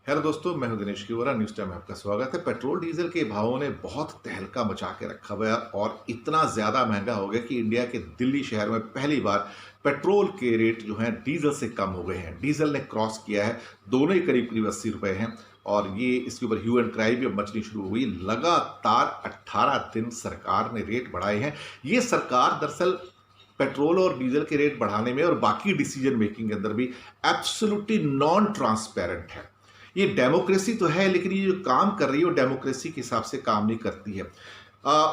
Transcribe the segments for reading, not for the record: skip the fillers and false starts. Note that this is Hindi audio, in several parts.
हेलो दोस्तों, मैं हूं दिनेश किवरा। न्यूज़ टाइम में आपका स्वागत है। पेट्रोल डीजल के भावों ने बहुत तहलका मचा के रखा हुआ है और इतना ज़्यादा महंगा हो गया कि इंडिया के दिल्ली शहर में पहली बार पेट्रोल के रेट जो हैं डीजल से कम हो गए हैं। डीजल ने क्रॉस किया है, दोनों ही करीब करीब 80 रुपये हैं और ये इसके ऊपर ह्यू एंड क्राई भी अब मचनी शुरू हो गई। लगातार 18 दिन सरकार ने रेट बढ़ाए हैं। ये सरकार दरअसल पेट्रोल और डीजल के रेट बढ़ाने में और बाकी डिसीजन मेकिंग के अंदर भी एब्सोल्युटली नॉन ट्रांसपेरेंट है। ये डेमोक्रेसी तो है, लेकिन ये जो काम कर रही है वो डेमोक्रेसी के हिसाब से काम नहीं करती है।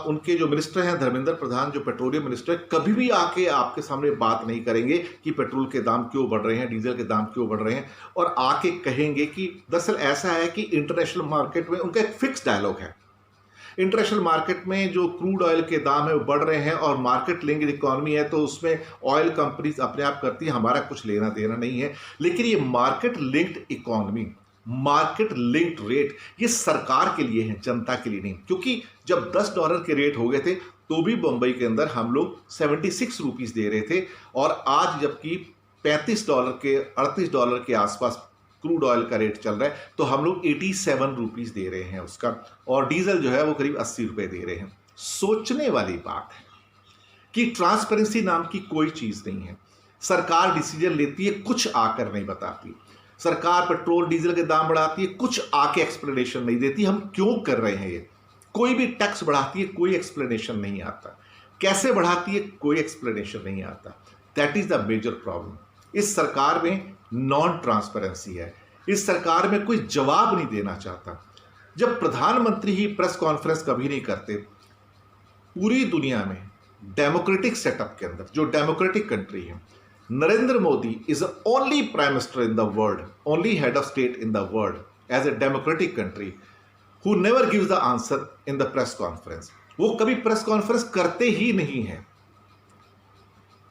उनके जो मिनिस्टर हैं धर्मेंद्र प्रधान, जो पेट्रोलियम मिनिस्टर, कभी भी आके आपके सामने बात नहीं करेंगे कि पेट्रोल के दाम क्यों बढ़ रहे हैं, डीजल के दाम क्यों बढ़ रहे हैं, और आके कहेंगे कि दरअसल ऐसा है कि इंटरनेशनल मार्केट में उनका एक फिक्स डायलॉग है। इंटरनेशनल मार्केट में जो क्रूड ऑयल के दाम है वो बढ़ रहे हैं और मार्केट लिंक्ड इकोनॉमी है, तो उसमें ऑयल कंपनीज अपने आप करती है, हमारा कुछ लेना देना नहीं है। लेकिन ये market linked economy, market linked rate, ये सरकार के लिए है, जनता के लिए नहीं। क्योंकि जब $10 के रेट हो गए थे तो भी बंबई के अंदर हम लोग 76 रुपीस दे रहे थे, और आज जबकि $38 के आसपास क्रूड ऑयल का रेट चल रहा है तो हम लोग 87 रुपीस दे रहे हैं उसका, और डीजल जो है वो करीब 80 रुपए दे रहे हैं। सोचने वाली बात है कि ट्रांसपेरेंसी नाम की कोई चीज नहीं है। सरकार डिसीजन लेती है, कुछ आकर नहीं बताती। सरकार पेट्रोल डीजल के दाम बढ़ाती है, कुछ आके एक्सप्लेनेशन नहीं देती हम क्यों कर रहे हैं ये। कोई भी टैक्स बढ़ाती है, कोई एक्सप्लेनेशन नहीं आता। कैसे बढ़ाती है, कोई एक्सप्लेनेशन नहीं आता। That is the major problem. इस सरकार में नॉन ट्रांसपेरेंसी है। इस सरकार में कोई जवाब नहीं देना चाहता। जब प्रधानमंत्री ही प्रेस कॉन्फ्रेंस कभी नहीं करते, पूरी दुनिया में डेमोक्रेटिक सेटअप के अंदर, जो डेमोक्रेटिक कंट्री है, Narendra Modi is the only prime minister in the world, only head of state in the world as a democratic country who never gives the answer in the press conference. वो कभी प्रेस कॉन्फ्रेंस करते ही नहीं है।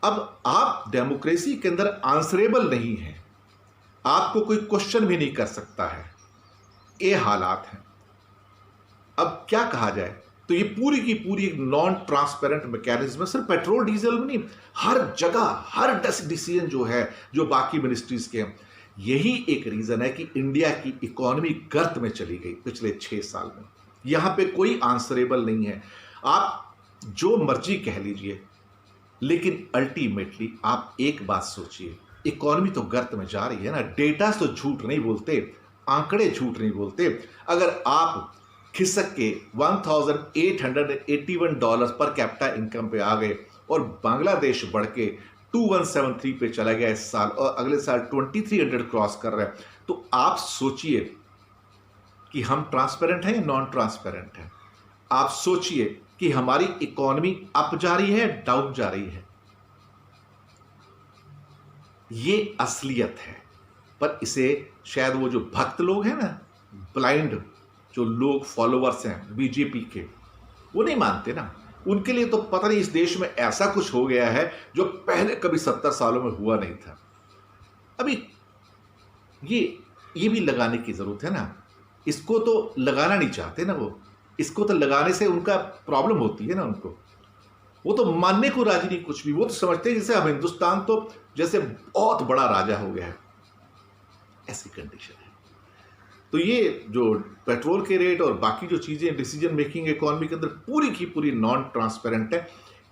अब आप डेमोक्रेसी के अंदर आंसरेबल नहीं है, आपको कोई क्वेश्चन भी नहीं कर सकता है, ये हालात हैं। अब क्या कहा जाए, तो ये पूरी की पूरी एक नॉन ट्रांसपेरेंट मैकेनिज्म है। सिर्फ पेट्रोल डीजल में नहीं, हर जगह हर डिसीजन जो है, जो बाकी मिनिस्ट्रीज के हैं, यही एक रीजन है कि इंडिया की इकोनॉमी गर्त में चली गई पिछले 6 साल में। यहां पे कोई आंसरेबल नहीं है। आप जो मर्जी कह लीजिए, लेकिन अल्टीमेटली आप एक बात सोचिए, इकोनॉमी तो गर्त में जा रही है ना। डेटा तो झूठ नहीं बोलते, आंकड़े झूठ नहीं बोलते। अगर आप खिसक के $1,881 पर कैपिटा इनकम पे आ गए और बांग्लादेश बढ़ के 2173 पे चला गया इस साल, और अगले साल 2300 क्रॉस कर रहा है, तो आप सोचिए कि हम ट्रांसपेरेंट हैं या नॉन ट्रांसपेरेंट हैं। आप सोचिए कि हमारी इकोनॉमी अप जा रही है, डाउन जा रही है। ये असलियत है। पर इसे शायद वो जो भक्त लोग हैं ना, ब्लाइंड जो लोग फॉलोवर्स हैं बीजेपी के, वो नहीं मानते ना। उनके लिए तो पता नहीं इस देश में ऐसा कुछ हो गया है जो पहले कभी 70 सालों में हुआ नहीं था। अभी ये भी लगाने की जरूरत है ना। इसको तो लगाना नहीं चाहते ना वो। इसको तो लगाने से उनका प्रॉब्लम होती है ना उनको। वो तो मानने को राजी नहीं कुछ भी। वो तो समझते हैं जैसे हम हिंदुस्तान तो जैसे बहुत बड़ा राजा हो गया है, ऐसी कंडीशन है। तो ये जो पेट्रोल के रेट और बाकी जो चीजें डिसीजन मेकिंग इकोनॉमी के अंदर पूरी की पूरी नॉन ट्रांसपेरेंट है।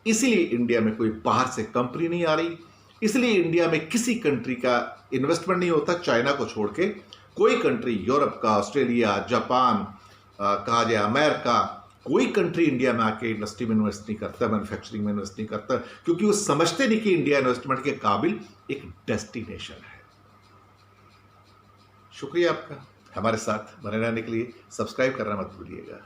इसीलिए इंडिया में कोई बाहर से कंपनी नहीं आ रही, इसलिए इंडिया में किसी कंट्री का इन्वेस्टमेंट नहीं होता, चाइना को छोड़ के। कोई कंट्री, यूरोप का, ऑस्ट्रेलिया, जापान, कहा जाए अमेरिका, कोई कंट्री इंडिया में आके इंडस्ट्री में इन्वेस्ट नहीं करता, मैन्युफैक्चरिंग में इन्वेस्ट नहीं करता, क्योंकि वो समझते नहीं कि इंडिया इन्वेस्टमेंट के काबिल एक डेस्टिनेशन है। शुक्रिया आपका हमारे साथ बने रहने के लिए। सब्सक्राइब करना मत भूलिएगा।